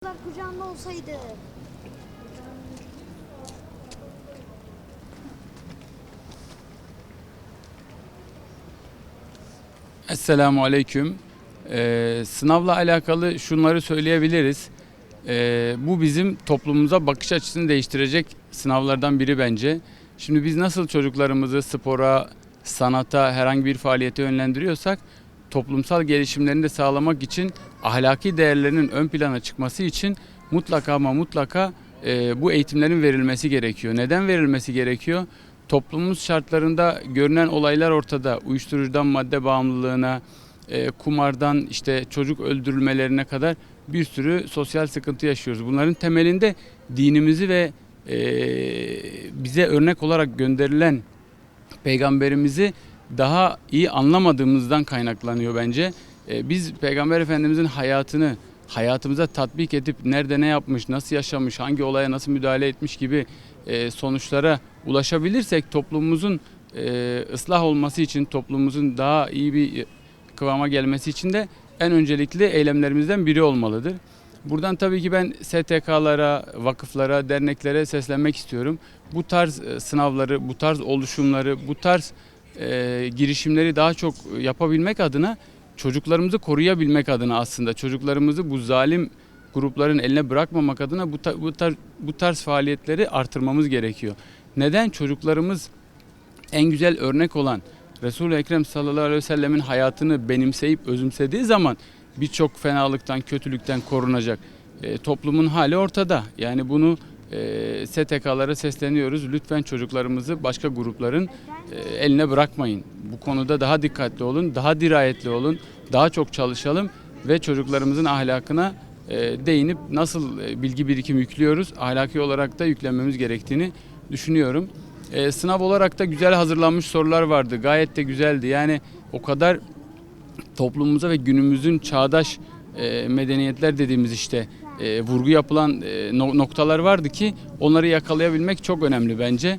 Kucağında olsaydı. Esselamu Aleyküm. Sınavla alakalı şunları söyleyebiliriz. Bu bizim toplumumuza bakış açısını değiştirecek sınavlardan biri bence. Şimdi biz nasıl çocuklarımızı spora, sanata, herhangi bir faaliyete yönlendiriyorsak, toplumsal gelişimlerini de sağlamak için ahlaki değerlerinin ön plana çıkması için mutlaka ama mutlaka bu eğitimlerin verilmesi gerekiyor. Neden verilmesi gerekiyor? Toplumumuz şartlarında görünen olaylar ortada. Uyuşturucudan madde bağımlılığına, kumardan işte çocuk öldürülmelerine kadar bir sürü sosyal sıkıntı yaşıyoruz. Bunların temelinde dinimizi ve bize örnek olarak gönderilen peygamberimizi daha iyi anlamadığımızdan kaynaklanıyor bence. Biz Peygamber Efendimizin hayatını hayatımıza tatbik edip nerede ne yapmış, nasıl yaşamış, hangi olaya nasıl müdahale etmiş gibi sonuçlara ulaşabilirsek toplumumuzun ıslah olması için, toplumumuzun daha iyi bir kıvama gelmesi için de en öncelikli eylemlerimizden biri olmalıdır. Buradan tabii ki ben STK'lara, vakıflara, derneklere seslenmek istiyorum. Bu tarz sınavları, bu tarz oluşumları, bu tarz girişimleri daha çok yapabilmek adına, çocuklarımızı koruyabilmek adına, aslında çocuklarımızı bu zalim grupların eline bırakmamak adına bu tarz faaliyetleri artırmamız gerekiyor. Neden? Çocuklarımız en güzel örnek olan Resul-i Ekrem sallallahu aleyhi ve sellemin hayatını benimseyip özümsediği zaman birçok fenalıktan, kötülükten korunacak. Toplumun hali ortada. Yani bunu STK'lara sesleniyoruz. Lütfen çocuklarımızı başka grupların eline bırakmayın. Bu konuda daha dikkatli olun, daha dirayetli olun, daha çok çalışalım ve çocuklarımızın ahlakına değinip nasıl bilgi birikimi yüklüyoruz, ahlaki olarak da yüklenmemiz gerektiğini düşünüyorum. Sınav olarak da güzel hazırlanmış sorular vardı. Gayet de güzeldi. Yani o kadar toplumumuza ve günümüzün çağdaş medeniyetler dediğimiz işte vurgu yapılan noktalar vardı ki onları yakalayabilmek çok önemli bence.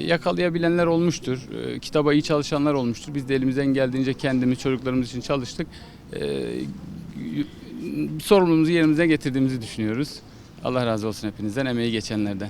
Yakalayabilenler olmuştur. Kitaba iyi çalışanlar olmuştur. Biz de elimizden geldiğince kendimiz, çocuklarımız için çalıştık. Sorumluluğumuzu yerimize getirdiğimizi düşünüyoruz. Allah razı olsun hepinizden, emeği geçenlerden.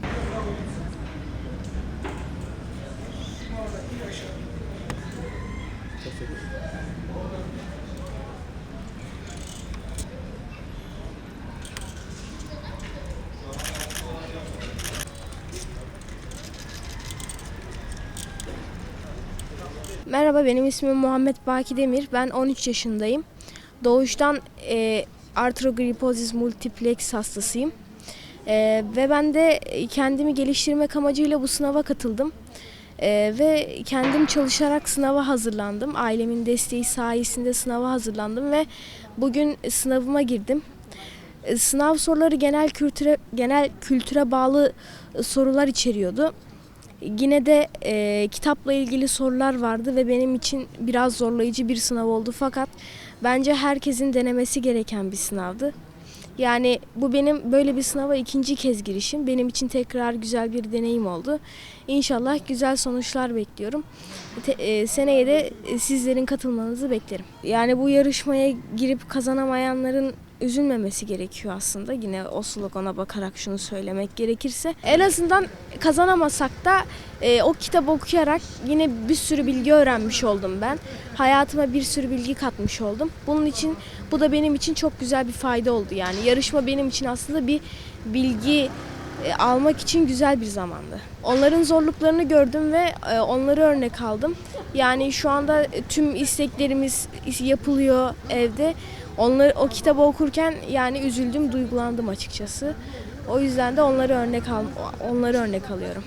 Merhaba, benim ismim Muhammed Baki Demir. Ben 13 yaşındayım. Doğuştan artrogriposis multiplex hastasıyım. Ve ben de kendimi geliştirmek amacıyla bu sınava katıldım. Ve kendim çalışarak sınava hazırlandım. Ailemin desteği sayesinde sınava hazırlandım ve bugün sınavıma girdim. Sınav soruları genel kültüre bağlı sorular içeriyordu. Yine de kitapla ilgili sorular vardı ve benim için biraz zorlayıcı bir sınav oldu. Fakat bence herkesin denemesi gereken bir sınavdı. Yani bu benim böyle bir sınava ikinci kez girişim. Benim için tekrar güzel bir deneyim oldu. İnşallah güzel sonuçlar bekliyorum. Seneye de sizlerin katılmanızı beklerim. Yani bu yarışmaya girip kazanamayanların üzülmemesi gerekiyor aslında. Yine o slogana bakarak şunu söylemek gerekirse. En azından kazanamasak da o kitabı okuyarak yine bir sürü bilgi öğrenmiş oldum ben. Hayatıma bir sürü bilgi katmış oldum. Bunun için bu da benim için çok güzel bir fayda oldu. Yani yarışma benim için aslında bir bilgi almak için güzel bir zamandı. Onların zorluklarını gördüm ve onları örnek aldım. Yani şu anda tüm isteklerimiz yapılıyor evde. O kitabı okurken yani üzüldüm, duygulandım açıkçası. O yüzden de onları örnek alıyorum.